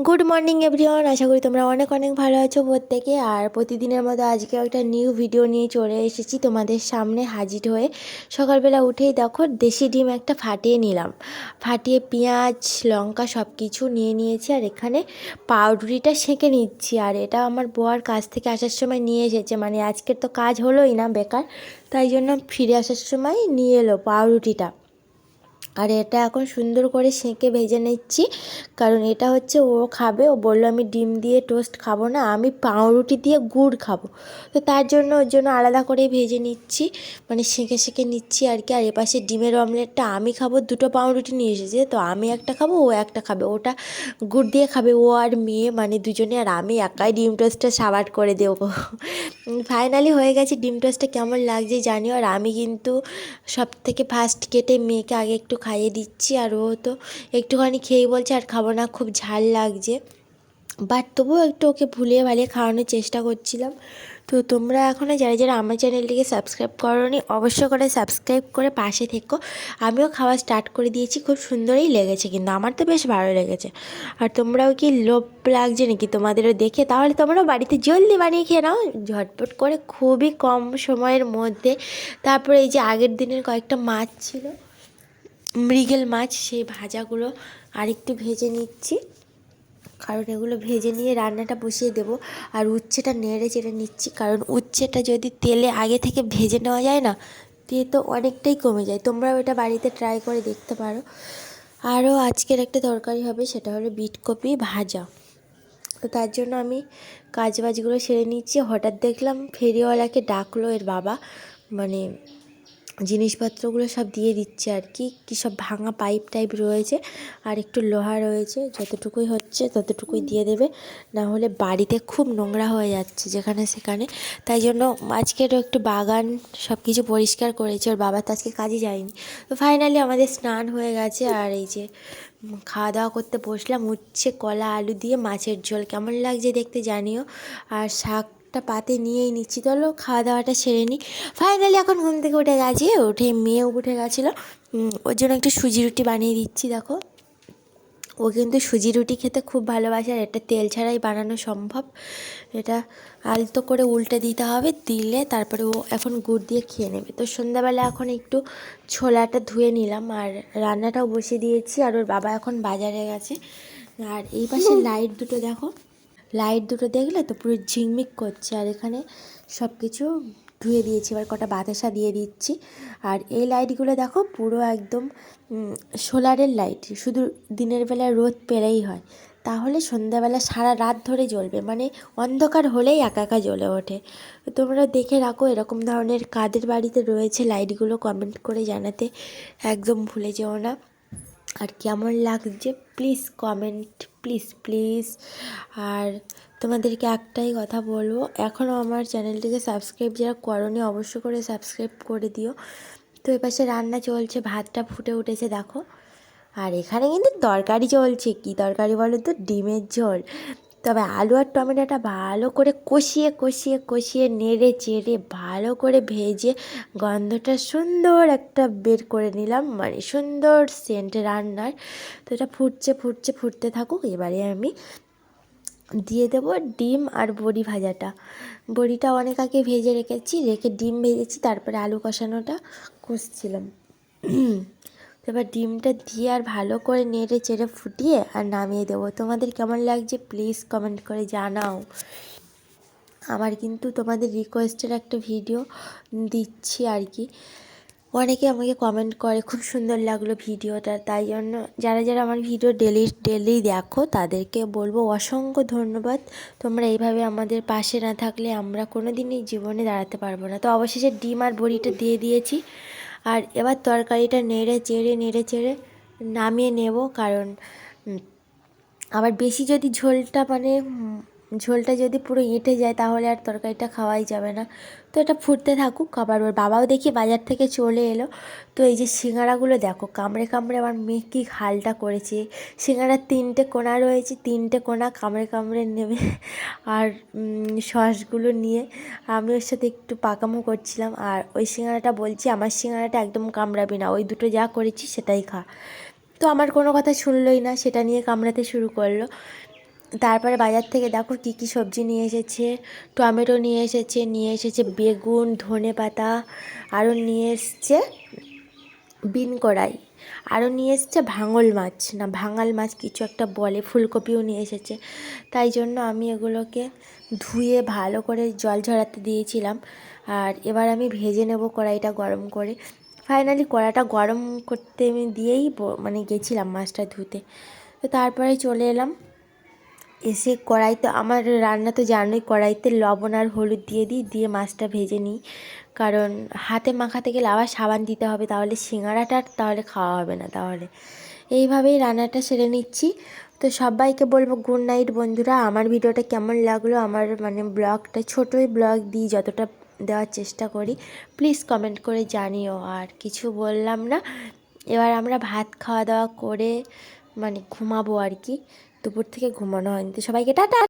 Good morning everyone, আশা করি তোমরা অনেক অনেক ভালো আছো প্রত্যেকে। আর প্রতিদিনের মতো আজকে একটা নিউ ভিডিও নিয়ে চলে এসেছি তোমাদের সামনে হাজির হয়ে। সকালবেলা উঠেই দেখো দেশি ডিম একটা ফাটিয়ে নিলাম, ফাটিয়ে পেঁয়াজ লঙ্কা সব কিছু নিয়ে নিয়েছি। আর এখানে পাউরুটিটা সেঁকে নিচ্ছি। আর এটা আমার বর কাজ থেকে আসার সময় নিয়ে এসেছে, মানে আজকের তো কাজ হলোই না, বেকার, তাই জন্য ফিরে আসার সময় নিয়ে এলো পাউরুটিটা। আর এটা এখন সুন্দর করে সেঁকে ভেজে নিচ্ছি, কারণ এটা হচ্ছে ও খাবে। ও বললো আমি ডিম দিয়ে টোস্ট খাবো না, আমি পাউরুটি দিয়ে গুড় খাবো। তো তার জন্য ওর জন্য আলাদা করে ভেজে নিচ্ছি, মানে সেঁকে সেঁকে নিচ্ছি আর কি। আর এপাশে ডিমের অমলেটটা আমি খাবো, দুটো পাউরুটি নিয়ে এসেছে, তো আমি একটা খাবো, ও একটা খাবে। ওটা গুড় দিয়ে খাবে ও আর মেয়ে, মানে দুজনে। আর আমি একাই ডিম টোস্টটা সাবাট করে দেবো। ফাইনালি হয়ে গেছে। ডিম টোস্টটা কেমন লাগছে জানিও। আর আমি কিন্তু সব থেকে ফার্স্ট কেটে মেয়েকে আগে একটু খাইয়ে দিচ্ছি। আর ও তো একটুখানি খেয়েই বলছে আর খাবো না, খুব ঝাল লাগছে, বাট তবুও একটু ওকে ভুলিয়ে ভালিয়ে খাওয়ানোর চেষ্টা করছিলাম। তো তোমরা এখনও যারা যারা আমার চ্যানেলটিকে সাবস্ক্রাইব করোনি, অবশ্য করে সাবস্ক্রাইব করে পাশে থেকো। আমিও খাওয়া স্টার্ট করে দিয়েছি, খুব সুন্দরই লেগেছে, কিন্তু আমার তো বেশ ভালো লেগেছে। আর তোমরাও কি লোভ লাগছে নাকি তোমাদেরও দেখে? তাহলে তোমরাও বাড়িতে জলদি বানিয়ে খেয়ে নাও ঝটপট করে, খুবই কম সময়ের মধ্যে। তারপরে এই যে আগের দিনের কয়েকটা মাছ ছিল, মৃগেল মাছ, সেই ভাজাগুলো আরেকটু ভেজে নিচ্ছি, কারণ এগুলো ভেজে নিয়ে রান্নাটা বসিয়ে দেবো। আর উচ্ছেটা নেড়ে চেড়ে নিচ্ছি, কারণ উচ্ছেটা যদি তেলে আগে থেকে ভেজে নেওয়া যায় না, দিয়ে তো অনেকটাই কমে যায়। তোমরাও এটা বাড়িতে ট্রাই করে দেখতে পারো। আরও আজকের একটা তরকারি হবে, সেটা হলো বিটকপি ভাজা। তো তার জন্য আমি কাজবাজগুলো সেরে নিচ্ছি। হঠাৎ দেখলাম ফেরিওয়ালাকে ডাকলো এর বাবা, মানে জিনিসপত্রগুলো সব দিয়ে দিচ্ছে আর কি। কী সব ভাঙা পাইপ টাইপ রয়েছে, আর একটু লোহা রয়েছে, যতটুকুই হচ্ছে ততটুকুই দিয়ে দেবে, না হলে বাড়িতে খুব নোংরা হয়ে যাচ্ছে যেখানে সেখানে। তাই জন্য আজকেরও একটু বাগান সব কিছু পরিষ্কার করেছে। ওর বাবা তো আজকে কাজে যায়নি। তো ফাইনালি আমাদের স্নান হয়ে গেছে। আর এই যে খাওয়া দাওয়া করতে বসলাম, উচ্ছে কলা আলু দিয়ে মাছের ঝোল, কেমন লাগছে দেখতে জানিও। আর শাকটা পাতে নিয়েই নিচ্ছি, চলো খাওয়া দাওয়াটা সেরে নিই। ফাইনালি এখন ঘুম থেকে উঠে গেছি, উঠে মেয়েও উঠে গেছিলো। ওর জন্য একটু সুজি রুটি বানিয়ে দিচ্ছি। দেখো ও কিন্তু সুজি রুটি খেতে খুব ভালোবাসে, আর এটা তেল ছাড়াই বানানো সম্ভব। এটা আলতো করে উল্টে দিতে হবে, দিলে তারপরে ও এখন গুড় দিয়ে খেয়ে নেবে। তো সন্ধ্যাবেলা এখন একটু ছোলাটা ধুয়ে নিলাম, আর রান্নাটাও বসিয়ে দিয়েছি। আর ওর বাবা এখন বাজারে গেছে। আর এই পাশে লাইট দুটো দেখো, লাইট দুটো দেখলে তো পুরো ঝিকমিক করছে। আর এখানে সব কিছু ধুয়ে দিয়েছি, এবার কটা বাতাসা দিয়ে দিচ্ছি। আর এই লাইটগুলো দেখো পুরো একদম সোলারের লাইট, শুধু দিনের বেলা রোদ পেলেই হয়, তাহলে সন্ধ্যাবেলা সারা রাত ধরে জ্বলবে, মানে অন্ধকার হলেই একা একা জ্বলে ওঠে। তো তোমরা দেখে রাখো এরকম ধরনের কাদের বাড়িতে রয়েছে লাইটগুলো, কমেন্ট করে জানাতে একদম ভুলে যেও না। আর কেমন লাগছে প্লিজ কমেন্ট, প্লিজ প্লিজ। আর তোমাদেরকে একটাই কথা বলবো, এখনও আমার চ্যানেলটিকে সাবস্ক্রাইব যারা করোনি, অবশ্য করে সাবস্ক্রাইব করে দিও। তো এপাশে রান্না চলছে, ভাতটা ফুটে উঠেছে দেখো। আর এখানে কিন্তু তরকারি চলছে, কী তরকারি বলো তো? ডিমের ঝোল। তবে আলু আর টমেটোটা ভালো করে কষিয়ে কষিয়ে কষিয়ে নেড়ে চেড়ে ভালো করে ভেজে গন্ধটা সুন্দর একটা বের করে নিলাম, মানে সুন্দর সেন্ট রান্নার। তো এটা ফুটছে ফুটছে ফুটতে থাকুক, এবারে আমি দিয়ে দেবো ডিম আর বড়ি ভাজাটা। বড়িটা অনেক আগে ভেজে রেখেছি, রেখে ডিম ভেজেছি, তারপরে আলু কষানোটা কষছিলাম। এবার ডিমটা দিয়ে আর ভালো করে নেড়ে চেড়ে ফুটিয়ে আর নামিয়ে দেবো। তোমাদের কেমন লাগছে প্লিজ কমেন্ট করে জানাও। আমার কিন্তু তোমাদের রিকোয়েস্টের একটা ভিডিও দিচ্ছি আর কি। অনেকে আমাকে কমেন্ট করে খুব সুন্দর লাগলো ভিডিওটা, তাই জন্য যারা যারা আমার ভিডিও ডেলি ডেলি দেখো তাদেরকে বলবো অসংখ্য ধন্যবাদ। তোমরা এইভাবে আমাদের পাশে না থাকলে আমরা কোনো দিনই জীবনে দাঁড়াতে পারবো না। তো অবশেষে ডিম আর বড়িটা দিয়ে দিয়েছি। আর এবার তরকারিটা নেড়ে চেড়ে নামিয়ে নেব, কারণ আবার বেশি যদি ঝোলটা মানে ঝোলটা যদি পুরো এঁটে যায় তাহলে আর তরকারিটা খাওয়াই যাবে না। তো এটা ফুটতে থাকুক। আবার ওর বাবাও দেখি বাজার থেকে চলে এলো। তো এই যে সিঙ্গাড়াগুলো দেখো কামড়ে কামড়ে আমার মেয়ে কী হালটা করেছে। সিঙ্গাড়ার 3টে কোণা রয়েছে, 3টে কোণা কামড়ে কামড়ে নেবে। আর সসগুলো নিয়ে আমি ওর সাথে একটু পাকামো করছিলাম। আর ওই সিঙ্গাড়াটা বলছি আমার সিঙ্গাড়াটা একদম কামড়াবি না, ওই দুটো যা করেছি সেটাই খা। তো আমার কোনো কথা শুনলই না, সেটা নিয়ে কামড়াতে শুরু করলো। তারপরে বাজার থেকে দেখো কী কী সবজি নিয়ে এসেছে। টমেটো নিয়ে এসেছে বেগুন, ধনেপাতা, আরও নিয়ে এসছে বিন কড়াই, আরও নিয়ে এসছে ভাঙল মাছ না ভাঙাল মাছ কিছু একটা বলে, ফুলকপিও নিয়ে এসেছে। তাই জন্য আমি এগুলোকে ধুয়ে ভালো করে জল ঝরাতে দিয়েছিলাম। আর এবার আমি ভেজে নেব কড়াইটা গরম করে। ফাইনালি কড়াইটা গরম করতে আমি দিয়েই মানে গেছিলাম মাছটা ধুতে। তো তারপরে চলে এলাম, এসে কড়াইতে আমার রান্না তো জানোই, কড়াইতে লবণ আর হলুদ দিয়ে মাছটা ভেজে নিই। কারণ হাতে মাখাতে গেলে আবার সাবান দিতে হবে, তাহলে সিঙ্গাড়াটা তাহলে খাওয়া হবে না। তাহলে এইভাবেই রান্নাটা সেরে নিচ্ছি। তো সবাইকে বলবো গুড নাইট বন্ধুরা। আমার ভিডিওটা কেমন লাগলো, আমার মানে ব্লগটা ছোটোই ব্লগ দিই, যতটা দেওয়ার চেষ্টা করি, প্লিজ কমেন্ট করে জানিও। আর কিছু বললাম না, এবার আমরা ভাত খাওয়া দাওয়া করে মানে ঘুমাবো আর কি। দুপুর থেকে ঘুমানো হয়নি। তো সবাইকে টাটা।